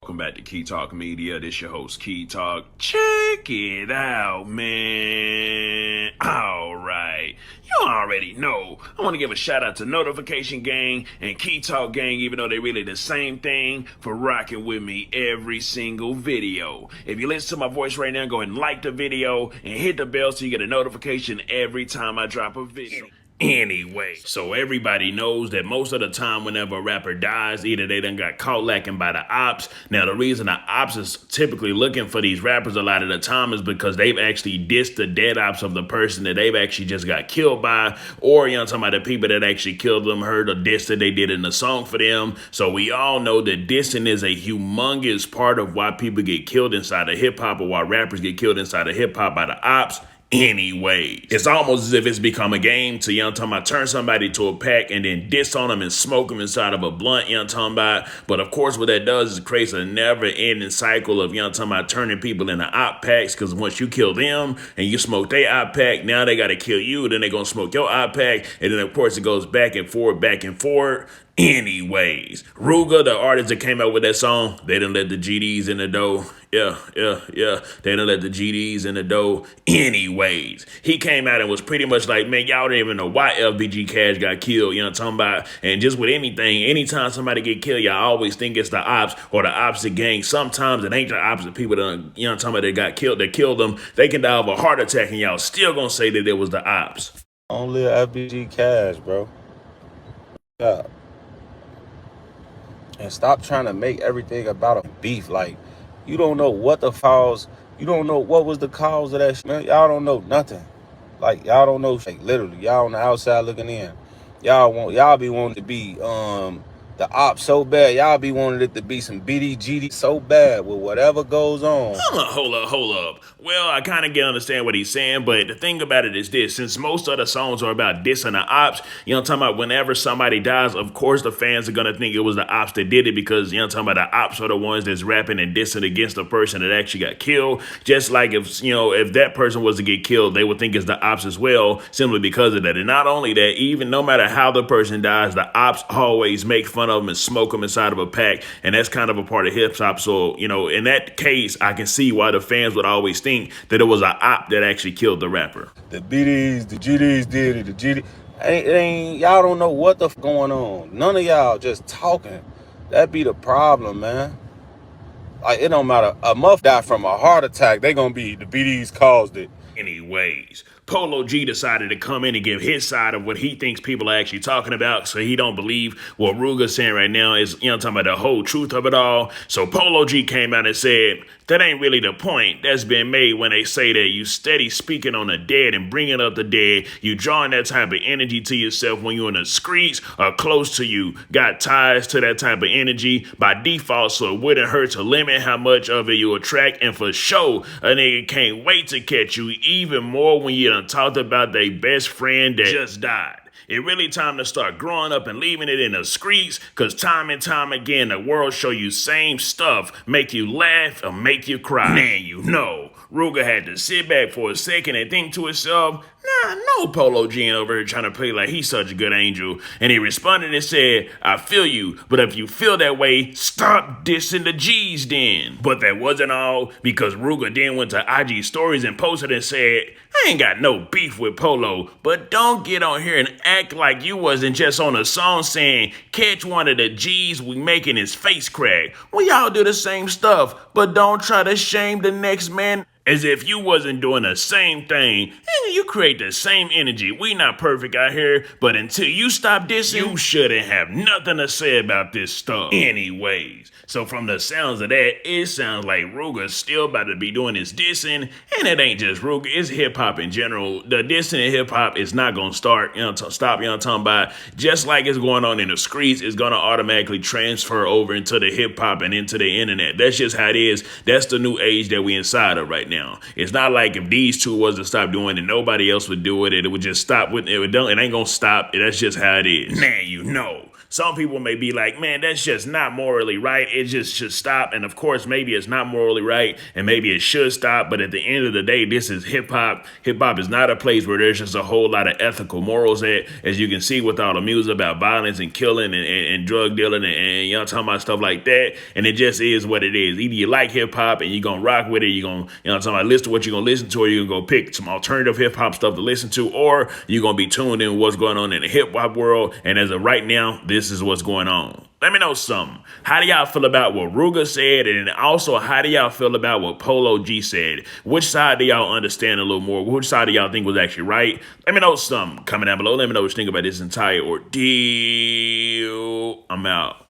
Welcome back to Key Talk Media. This your host, Key Talk. Check it out, man. All right. You already know. I want to give a shout out to Notification Gang and Key Talk Gang, even though they're really the same thing, for rocking with me every single video. If you listen to my voice right now, go ahead and like the video and hit the bell so you get a notification every time I drop a video. Anyway, so everybody knows that most of the time whenever a rapper dies, either they done got caught lacking by the ops. Now, the reason the ops is typically looking for these rappers a lot of the time is because they've actually dissed the dead ops of the person that they've actually just got killed by, or, you know, talking about the people that actually killed them, heard the diss that they did in the song for them. So we all know that dissing is a humongous part of why people get killed inside of hip-hop, or why rappers get killed inside of hip-hop by the ops. Anyway, it's almost as if it's become a game to, you know what I'm talking about, turn somebody to a pack and then diss on them and smoke them inside of a blunt, you know what I'm talking about. But of course, what that does is it creates a never-ending cycle of, you know what I'm talking about, turning people into op packs, because once you kill them and you smoke their op pack, now they got to kill you, then they're going to smoke your op pack, and then of course it goes back and forth, back and forth. Anyways, Rooga, the artist that came out with that song, they done let the GDs in the dough. Yeah. They done let the GDs in the dough. Anyways, he came out and was pretty much like, man, y'all don't even know why LBG Cash got killed. You know what I'm talking about? And just with anything, anytime somebody get killed, y'all always think it's the ops or the opposite gang. Sometimes it ain't the opposite people that, you know what I'm talking about, that got killed, that killed them. They can die of a heart attack and y'all still gonna say that it was the ops. Only LBG Cash, bro. Yeah. And stop trying to make everything about a beef. Like, you don't know what the cause, you don't know what was the cause of that shit, man. Y'all don't know nothing. Like, y'all don't know shit. Literally, y'all on the outside looking in. Y'all be wanting to be the ops so bad. Y'all be wanting it to be some BDGD so bad with whatever goes on. Hold up. Well, I kind of get understand what he's saying, but the thing about it is this: since most of the songs are about dissing the ops, you know what I'm talking about, whenever somebody dies, of course the fans are gonna think it was the ops that did it, because, you know what I'm talking about, the ops are the ones that's rapping and dissing against the person that actually got killed. Just like if, you know, if that person was to get killed, they would think it's the ops as well, simply because of that. And not only that, even no matter how the person dies, the ops always make fun of them and smoke them inside of a pack, and that's kind of a part of hip hop. So, you know, in that case, I can see why the fans would always think that it was an op that actually killed the rapper. The BDs, the GDs did it. The GD, y'all don't know what the f going on. None of y'all just talking. That be the problem, man. Like, it don't matter. A muff died from a heart attack. They gonna be the BDs caused it. Anyways, Polo G decided to come in and give his side of what he thinks people are actually talking about, so he don't believe what Rooga's saying right now is, you know, talking about the whole truth of it all. So Polo G came out and said, that ain't really the point that's been made when they say that you steady speaking on the dead and bringing up the dead. You drawing that type of energy to yourself when you're in the streets or close to you. Got ties to that type of energy by default, so it wouldn't hurt to limit how much of it you attract. And for sure, a nigga can't wait to catch you, even more when you done talked about their best friend that just died. It really time to start growing up and leaving it in the streets, because time and time again, the world show you same stuff, make you laugh or make you cry. Man, you know, Rooga had to sit back for a second and think to himself, nah, no Polo G ain't over here trying to play like he's such a good angel. And he responded and said, I feel you, but if you feel that way, stop dissing the G's then. But that wasn't all, because Rooga then went to IG stories and posted and said, I ain't got no beef with Polo, but don't get on here and act like you wasn't just on a song saying, catch one of the G's, we making his face crack. We all do the same stuff, but don't try to shame the next man as if you wasn't doing the same thing. And you create the same energy. We not perfect out here, but until you stop dissing, you shouldn't have nothing to say about this stuff. Anyways, so from the sounds of that, it sounds like Rooga's still about to be doing his dissing, and it ain't just Rooga, it's hip-hop in general. The dissing in hip-hop is not gonna start, stop, you know what I'm talking about. Just like it's going on in the streets, it's gonna automatically transfer over into the hip-hop and into the internet. That's just how it is. That's the new age that we inside of right now. It's not like if these two was to stop doing it, nobody else would do it. It would just stop with it. It ain't gonna stop. That's just how it is. Man, you know. Some people may be like, man, that's just not morally right. It just should stop. And of course, maybe it's not morally right and maybe it should stop. But at the end of the day, this is hip hop. Hip hop is not a place where there's just a whole lot of ethical morals at, as you can see with all the music about violence and killing and drug dealing and you know, talking about stuff like that. And it just is what it is. Either you like hip hop and you're going to rock with it, you're going to, you know, talking about listen to what you're going to listen to, or you're going to go pick some alternative hip hop stuff to listen to, or you're going to be tuned in with what's going on in the hip hop world. And as of right now, this is what's going on. Let me know something. How do y'all feel about what Rooga said? And also, how do y'all feel about what Polo G said? Which side do y'all understand a little more? Which side do y'all think was actually right? Let me know something. Comment down below. Let me know what you think about this entire ordeal. I'm out.